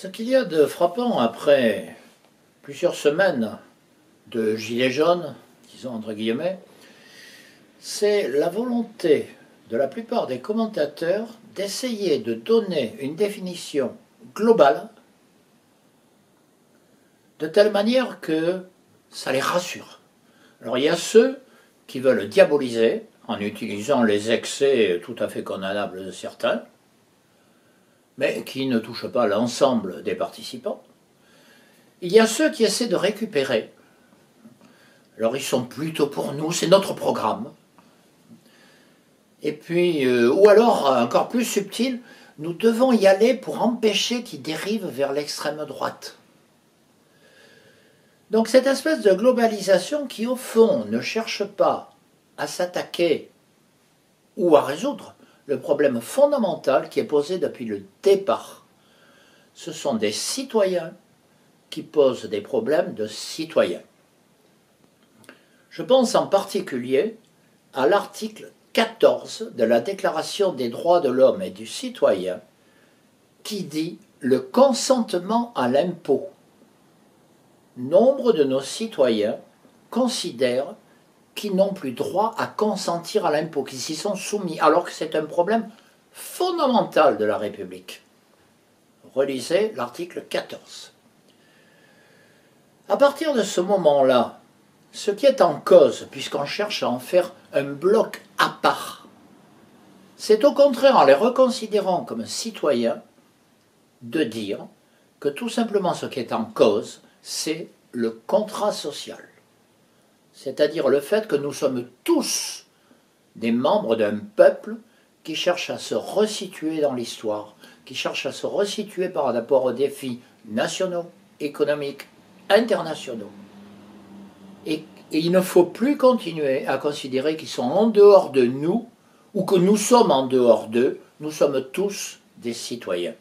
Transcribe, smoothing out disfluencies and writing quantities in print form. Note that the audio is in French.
Ce qu'il y a de frappant après plusieurs semaines de gilets jaunes, disons entre guillemets, c'est la volonté de la plupart des commentateurs d'essayer de donner une définition globale de telle manière que ça les rassure. Alors il y a ceux qui veulent diaboliser en utilisant les excès tout à fait condamnables de certains, mais qui ne touchent pas l'ensemble des participants. Il y a ceux qui essaient de récupérer. Alors ils sont plutôt pour nous, c'est notre programme. Et puis, ou alors, encore plus subtil, nous devons y aller pour empêcher qu'ils dérivent vers l'extrême droite. Donc cette espèce de globalisation qui, au fond, ne cherche pas à s'attaquer ou à résoudre le problème fondamental qui est posé depuis le départ. Ce sont des citoyens qui posent des problèmes de citoyens. Je pense en particulier à l'article 14 de la Déclaration des droits de l'homme et du citoyen qui dit le consentement à l'impôt. Nombre de nos citoyens considèrent qu'ils n'ont plus droit à consentir à l'impôt, qu'ils s'y sont soumis, alors que c'est un problème fondamental de la République. Relisez l'article 14. À partir de ce moment-là, ce qui est en cause, puisqu'on cherche à en faire un bloc à part, c'est au contraire en les reconsidérant comme citoyens de dire que tout simplement ce qui est en cause, c'est le contrat social. C'est-à-dire le fait que nous sommes tous des membres d'un peuple qui cherche à se resituer dans l'histoire, qui cherche à se resituer par rapport aux défis nationaux, économiques, internationaux. Et il ne faut plus continuer à considérer qu'ils sont en dehors de nous ou que nous sommes en dehors d'eux. Nous sommes tous des citoyens.